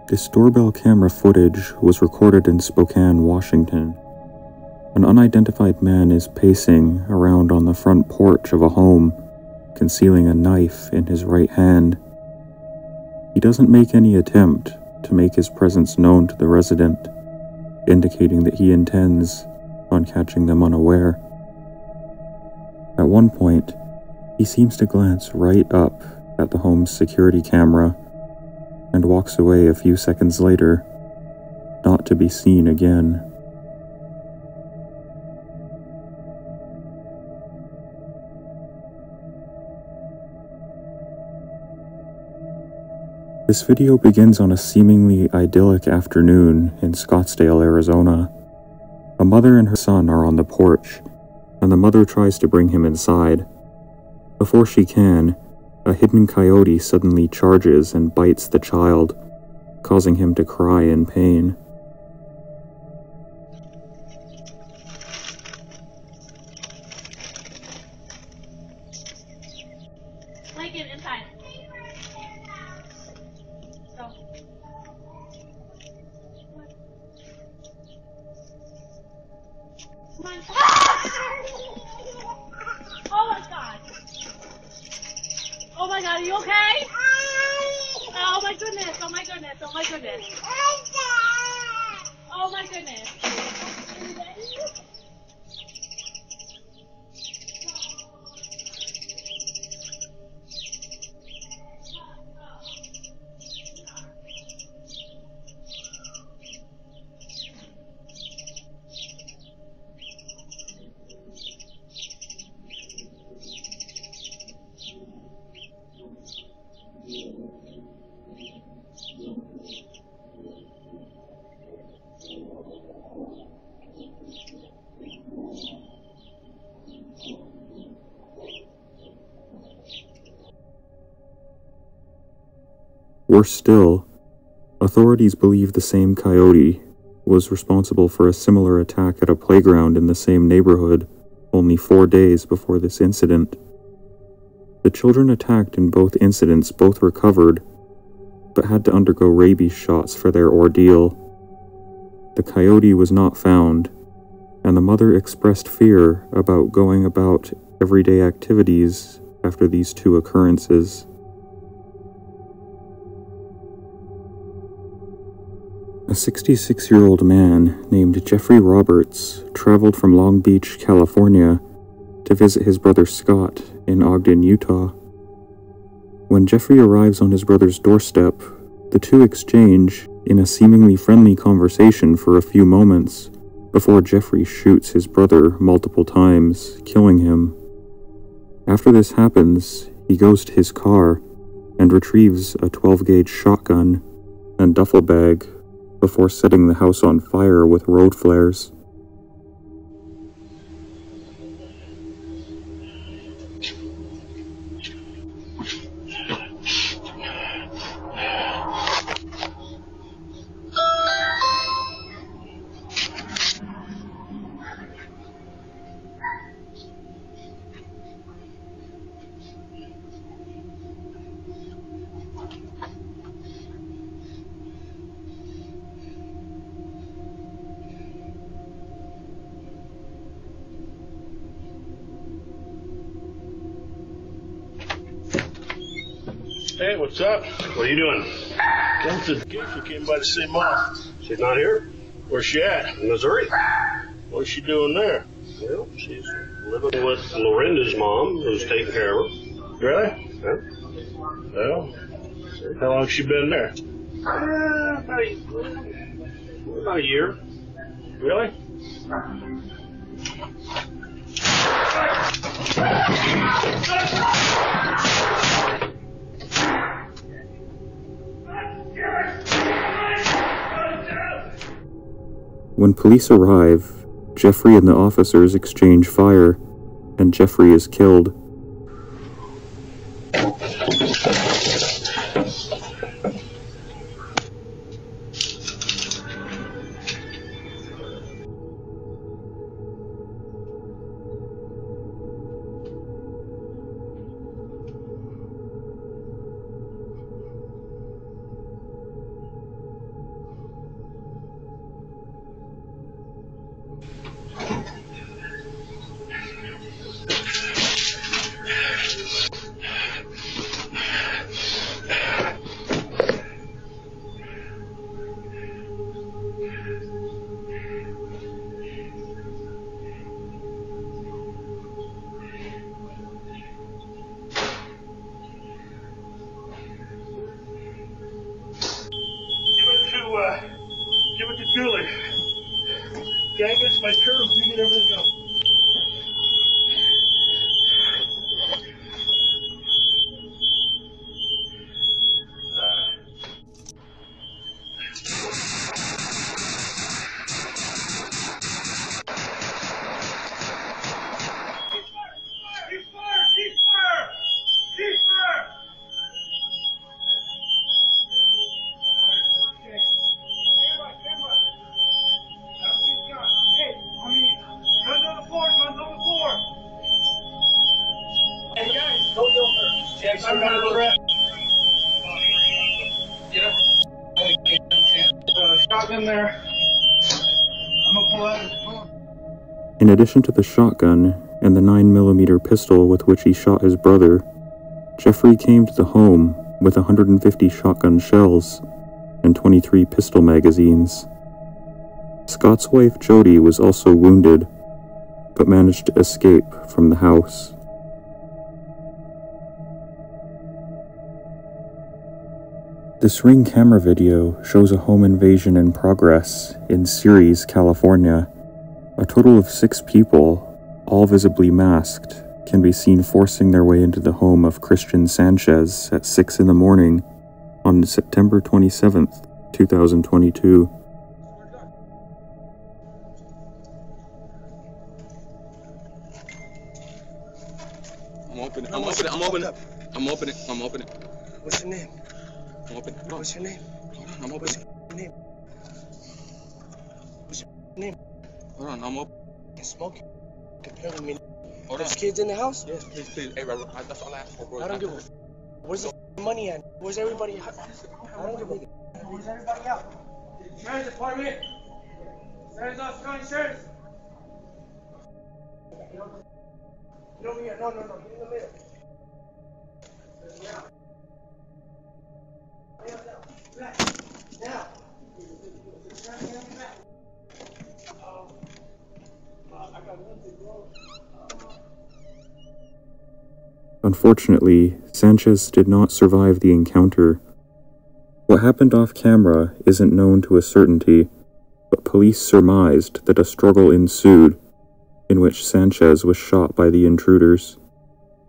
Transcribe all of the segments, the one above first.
This doorbell camera footage was recorded in Spokane, Washington. An unidentified man is pacing around on the front porch of a home, concealing a knife in his right hand. He doesn't make any attempt to make his presence known to the resident, indicating that he intends on catching them unaware. At one point, he seems to glance right up at the home's security camera and walks away a few seconds later, not to be seen again. This video begins on a seemingly idyllic afternoon in Scottsdale, Arizona. A mother and her son are on the porch, and the mother tries to bring him inside. Before she can, a hidden coyote suddenly charges and bites the child, causing him to cry in pain. Get inside. Go. Come on. Oh my God. Oh my God, are you okay? Oh my goodness, oh my goodness, oh my goodness. Oh my goodness. Worse still, authorities believe the same coyote was responsible for a similar attack at a playground in the same neighborhood only 4 days before this incident. The children attacked in both incidents both recovered, but had to undergo rabies shots for their ordeal. The coyote was not found, and the mother expressed fear about going about everyday activities after these two occurrences. A 66-year-old man named Jeffrey Roberts traveled from Long Beach, California, to visit his brother Scott in Ogden, Utah. When Jeffrey arrives on his brother's doorstep, the two exchange in a seemingly friendly conversation for a few moments before Jeffrey shoots his brother multiple times, killing him. After this happens, he goes to his car and retrieves a 12-gauge shotgun and duffel bag before setting the house on fire with road flares. Hey, what's up? What are you doing? Came to the gate. We came by to see Mom. She's not here? Where's she at? In Missouri? What's she doing there? Well, she's living with Lorinda's mom, who's taking care of her. Really? Yeah. Well, how long's she been there? About a year. Really? When police arrive, Jeffrey and the officers exchange fire, and Jeffrey is killed. Gang gets my crew. You get everything go. Shotgun there. I'm gonna pull out his phone. In addition to the shotgun and the 9mm pistol with which he shot his brother, Jeffrey came to the home with 150 shotgun shells and 23 pistol magazines. Scott's wife Jody was also wounded, but managed to escape from the house. This Ring camera video shows a home invasion in progress in Ceres, California. A total of 6 people, all visibly masked, can be seen forcing their way into the home of Christian Sanchez at 6 in the morning on September 27th, 2022. I'm opening. What's your name? I'm opening. What's your name? I'm opening. What's your name? What's your name? Hold on, I'm open. Smoking. Comparing me. Hold There's on. kids in the house? Yes, please. Hey, bro, that's all I asked for, bro. I don't give a. Where's the money at? Where's everybody? I don't give a. Where's everybody out? Sheriff's Department. Sheriff's Office, Sheriff. Get over here. No. Get in the middle. Now. Unfortunately, Sanchez did not survive the encounter. What happened off camera isn't known to a certainty, but police surmised that a struggle ensued in which Sanchez was shot by the intruders,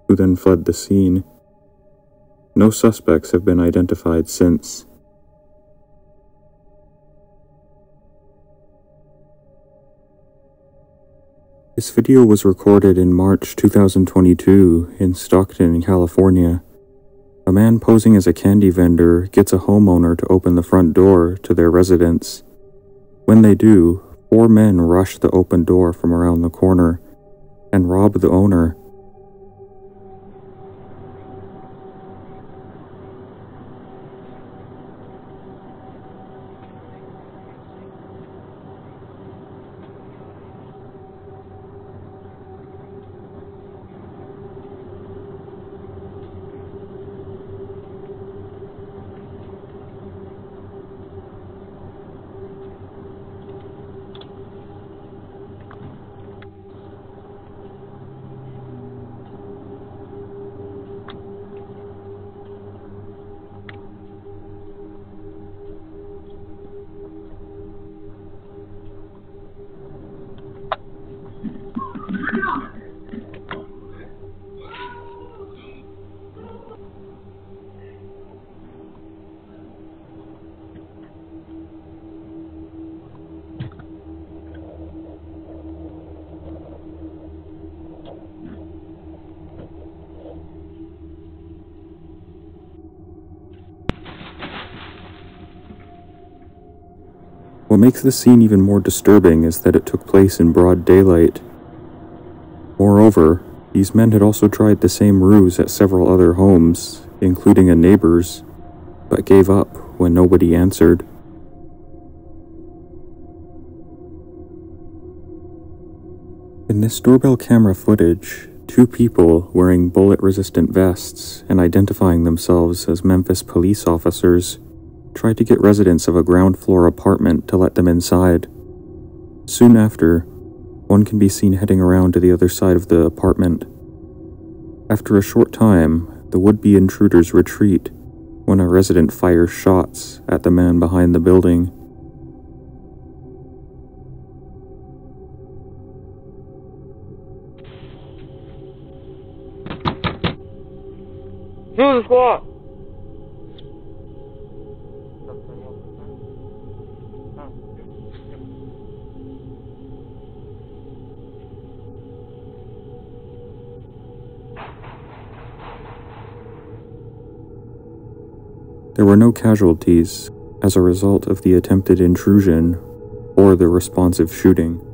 who then fled the scene. No suspects have been identified since. This video was recorded in March 2022 in Stockton, California. A man posing as a candy vendor gets a homeowner to open the front door to their residence. When they do, 4 men rush the open door from around the corner and rob the owner. What makes this scene even more disturbing is that it took place in broad daylight. Moreover, these men had also tried the same ruse at several other homes, including a neighbor's, but gave up when nobody answered. In this doorbell camera footage, 2 people wearing bullet-resistant vests and identifying themselves as Memphis police officers tried to get residents of a ground-floor apartment to let them inside. Soon after, one can be seen heading around to the other side of the apartment. After a short time, the would-be intruders retreat when a resident fires shots at the man behind the building. Do the squat. There were no casualties as a result of the attempted intrusion or the responsive shooting.